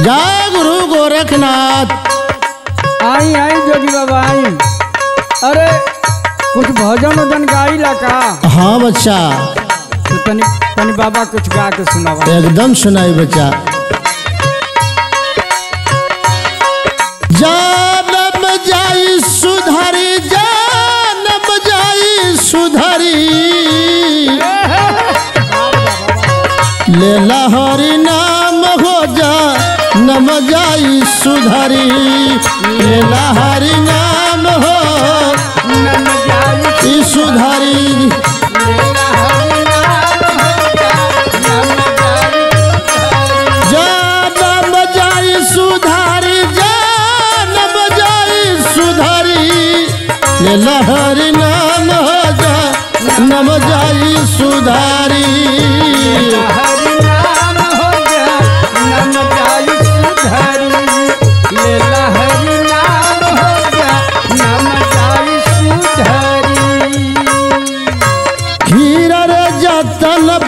जय गुरु गोरखनाथ। आई आई जोगी बाबा आई। अरे कुछ भजन वजन गाई ला का? हाँ बच्चा, तो तनी बाबा कुछ गा के सुनावा। एकदम सुनाई बच्चा। जानम जाई सुधारी, जानम जाई सुधारी, लेला हरि नाम हो जा नम जाई सुधारी, लेला हरि नाम हो नम जाई सुधारी। जानम जाई सुधारी, जानम जाई सुधारी, लेला हरि नाम हो जा नम जाई सुधारी।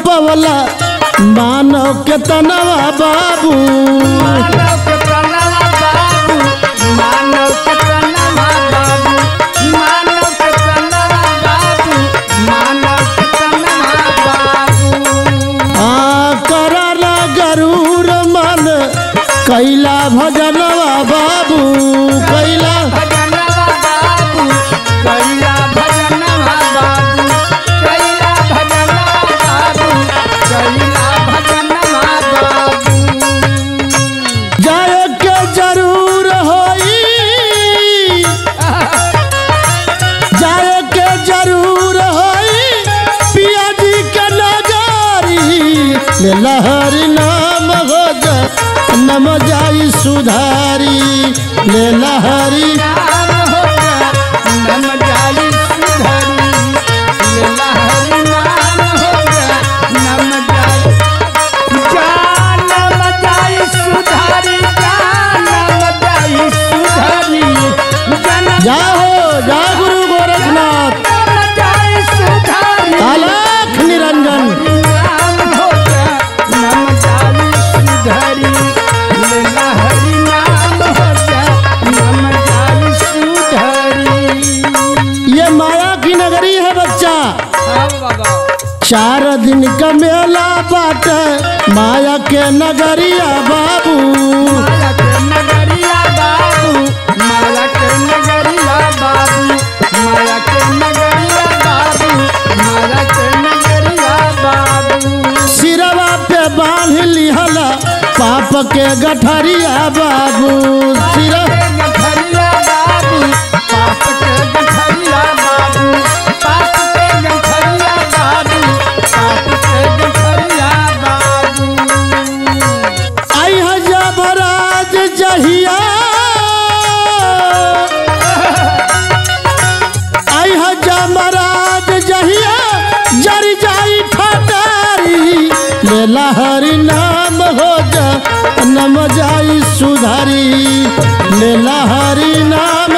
पवला मानव के तनवा बाबू, मानव के तनवा बाबू, मानव के तनवा बाबू, मानव के तनवा बाबू, मानव के तनवा बाबू। करला गरूर मन कैला भजनवा बाबू, कैला भजनवा बाबू, कैला भजनवा बाबू, कैला भजनवा बाबू, कैला भजनवा बाबू। जाए के जरूर होई, जाए के जरूर होई, पिया जी के नगारी, लहरी नाम हो जा नम जाई सुधारी, ले लहरी नाम हो जा नम जाई सुधारी, ले लहरी नाम हो जा नम जाई, नम जाई सुधारी, नम जाई सुधारी, जा हो जा गुरु गोरखनाथ, नम जाई सुधारी, आलाख निरंजन। नाम हो जा नम जाई सुधारी, ले लहरी नाम हो जा नम जाई सुधारी। ये माया की नगरी है बच्चा, हाँ बाबा। 4 दिन का मेला बाट माया के नगरिया बाबू, माया के नगरिया बाबू, माया के नगरिया बाबू, माया के नगरिया बाबू, माया के नगरिया बाबू। सिरवा पे बांध लिहला पाप के गठरिया बाबू, सिरा गठरिया बाबू, पाप के गठरिया बाबू, पाप के गठरिया बाबू, पाप के गठरिया बाबू। आई जबराज जहिया, आई जबराज जहिया, जरी जाई ठटारी, ले लहरी नाम हो जा नम जाई सुधारी, ले लहरी नाम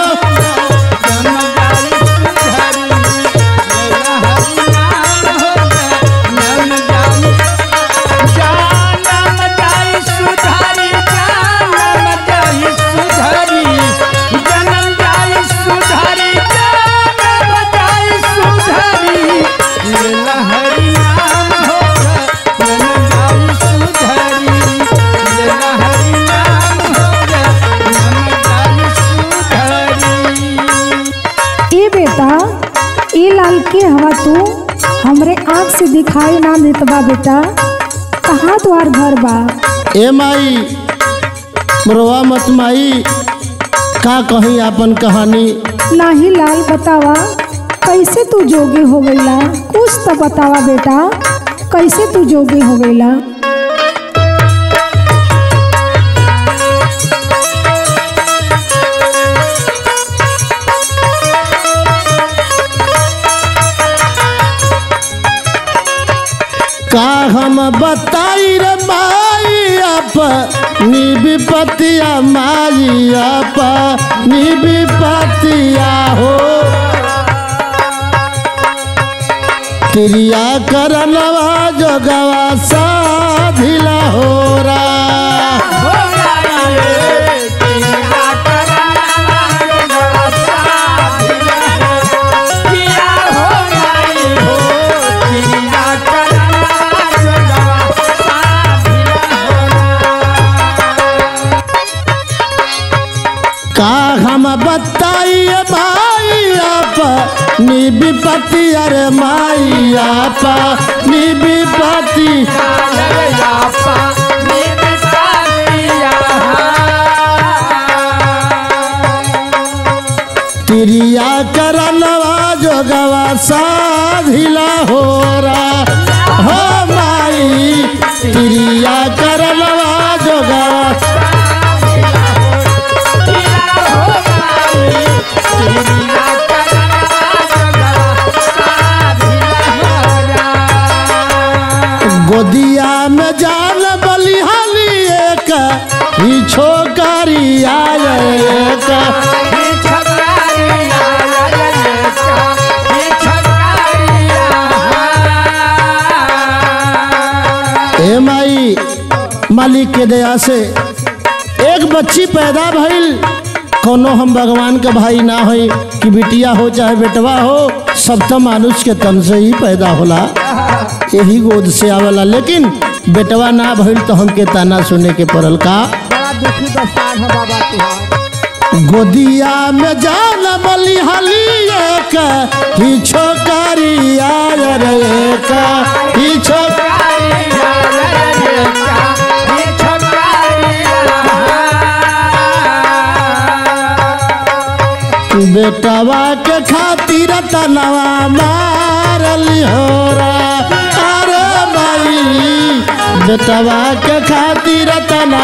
के हवा तू हमरे आँख से दिखाई ना देत बा बेटा, कहाँ तुम्हार घर बा? ए माई मरवा मत माई, का कहीं आपन कहानी। नाही लाल बतावा, कैसे तू जोगी हो गईला? कुछ तो बतावा बेटा, कैसे तू जोगी हो गईला? का हम बताई रे माई अपनी विपतिया, माई अपनी विपतिया हो, क्रिया करनवा जोगवा साधिला हो रा। हम बताइए भाई अपनी विपत्ति, अरे माई अपनी विपत्ति। तिरिया करनवा जोगवा साधिला हो रहा हो माई, तिरिया करनवा जोगवा। गोदिया में जान बलिहाली एक ही छोकरी आए एक। ए माई, मालिक के दया से एक बच्ची पैदा भइल। कोनो हम भगवान के भाई ना होई कि बिटिया हो चाहे बेटवा हो, सब तो मानुष के तन से ही पैदा होला, यही गोद से आवेला। लेकिन बेटवा ना भइल तो हमके ताना सुने के पड़ल का। बड़ा दुखी दशा है बाबा तुहार। गोदिया में जान बलिहाली एक ही छोकरी आए रे एक ही छोकरी। बेटवा के खातिर तनवा मारली हो रहा, अरे भाई बेटवा के खातिर तना।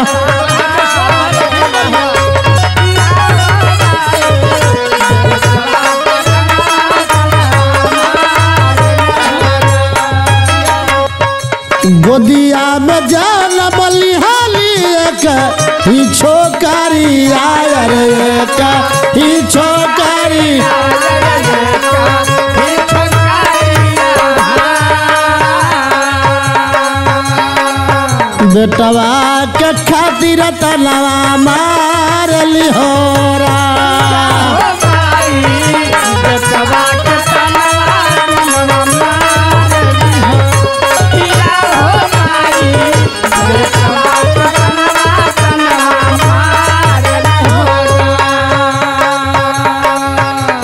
गोदिया में जान बलिहाली एक ही छोकरी आए रे एक ही छोकरी। बेटवा के खातिर तनवा मारली हो रहा।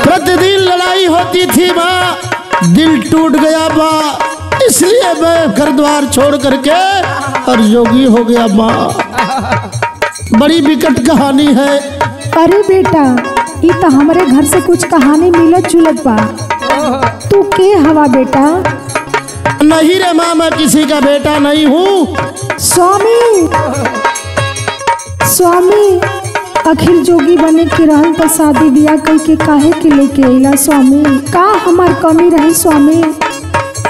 प्रतिदिन लड़ाई होती थी माँ, दिल टूट गया माँ, इसलिए मैं घर द्वार छोड़ करके और योगी हो गया माँ। बड़ी विकट कहानी है। अरे बेटा, ये तो हमारे घर से कुछ कहानी मिलत जुलत बा। तू के हवा बेटा? नहीं रे माँ, मैं किसी का बेटा नहीं हूँ। स्वामी, स्वामी आखिर जोगी बने के रहन पर शादी बियाह कई के काहे के लेके अइला स्वामी? का हमार कमी रही स्वामी?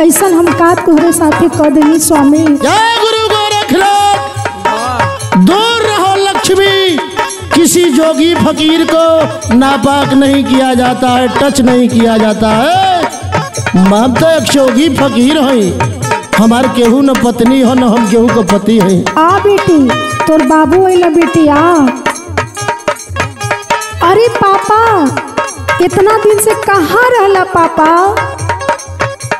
ऐसन हम का तोहरे साथे कर देनी स्वामी? जय गुरु गोरखनाथ। दूर रहो लक्ष्मी, किसी जोगी फकीर को नापाक नहीं किया जाता है, टच नहीं किया जाता है। माँ तो एक जोगी फकीर है, हमार केहू न पत्नी हो न हम केहू को पति है। आ बेटी, तोर बाबू अइला बेटी आ। अरे पापा, इतना दिन से कहाँ रहला पापा?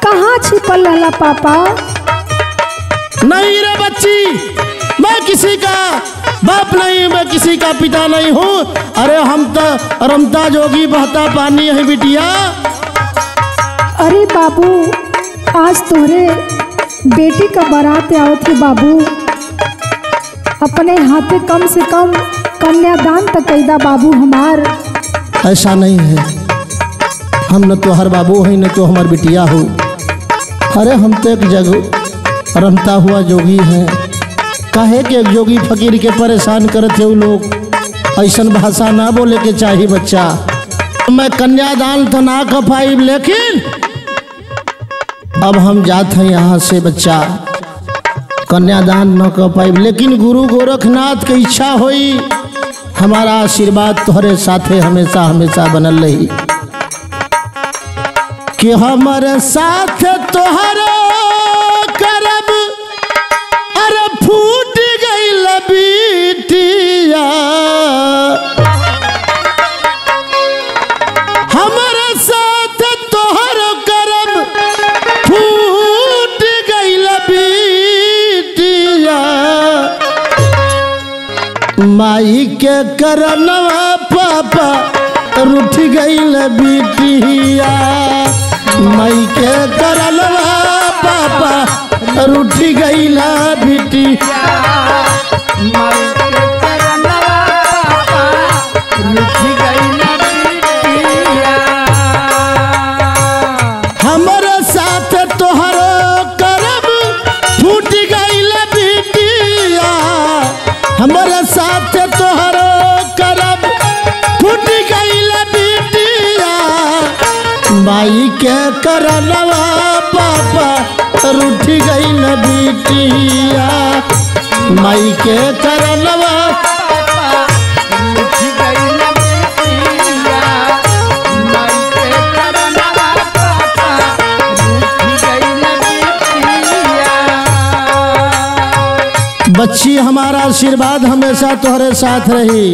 कहाँ छिपल रहला पापा? नहीं रे बच्ची, मैं किसी का बाप नहीं, मैं किसी का पिता नहीं हूँ। अरे हम तो रमता जोगी बहता पानी है बिटिया। अरे बाबू, आज तोहरे बेटी का बारात आओ थी बाबू, अपने हाथे कम से कम कन्यादान तक कैदा बाबू हमार। ऐसा नहीं है, हम न तो हर बाबू हैं न तो हमार बिटिया हो। अरे हम तो एक जग रमता हुआ जोगी हैं। काहे के एक जोगी फकीर के परेशान करते हो लोग? ऐसा भाषा ना बोले के चाहिए बच्चा। मैं कन्यादान तो ना कर पाई, लेकिन अब हम जाते हैं यहाँ से बच्चा। कन्यादान न कर पाई, लेकिन गुरु गोरखनाथ की इच्छा हुई, हमारा आशीर्वाद तोहरे साथे हमेशा हमेशा बनल रही कि हमारे साथ तोहरे करब। अरे फूट गई लबीटिया, हमारे साथ तोहर करब, फूट गई लबीटिया। माई के करनवा पापा रूठ गईल बिटिया माई के करलवा पापा रूठ गईल बिटिया माई के करनवा पापा रूठ गईल बिटिया हमारे साथ तोहरो करब फूट गईल बिटिया हमारे साथ तोहरो करब फूट गईल बिटिया माई के करलवा पापा रूठ गईल बिटिया माई के करलवा पापा रूठ गईल बिटिया माई के करनवा पापा रूठ गईल बिटिया बच्ची हमारा आशीर्वाद हमेशा तुम्हारे साथ रही।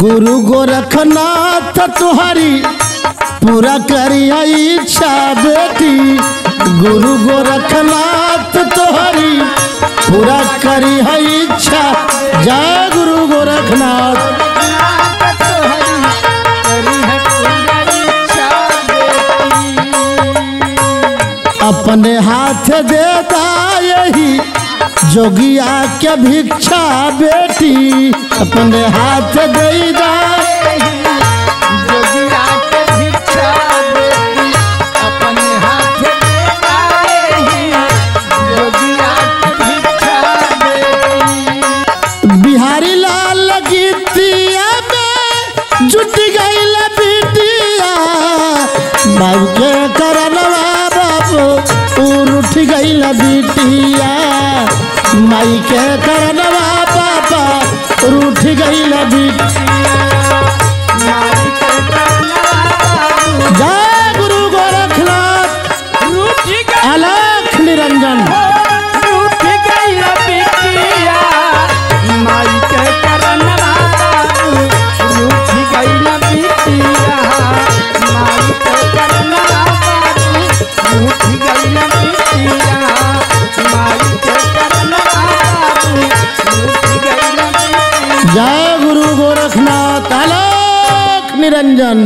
गुरु गोरखनाथ तुम्हारी पूरा करिया इच्छा बेटी गुरु गोरखनाथ तुम्हारी पूरा करिया इच्छा जय गुरु गोरखनाथ अपने हाथ देता यही जोगिया के भिक्षा बेटी अपने हाथ देदा जोगिया के भिक्षा बेटी अपने हाथ देता जोगिया के भिक्षा बेटी बिहारी लाल गीतिया में जुट गईल बिटिया बाबू के करनवा बाबू उठ गईल बिटिया माई के करनवा पापा रूठ गईल बिटिया जय गुरु गोरखनाथ अलख निरंजन रूठ गईल बिटिया माई के करनवा रूठ गईल बिटिया माई के करनवा रूठ गईल बिटिया माई के करनवा रूठ गईल बिटिया जय गुरु गोरखनाथ अलख निरंजन।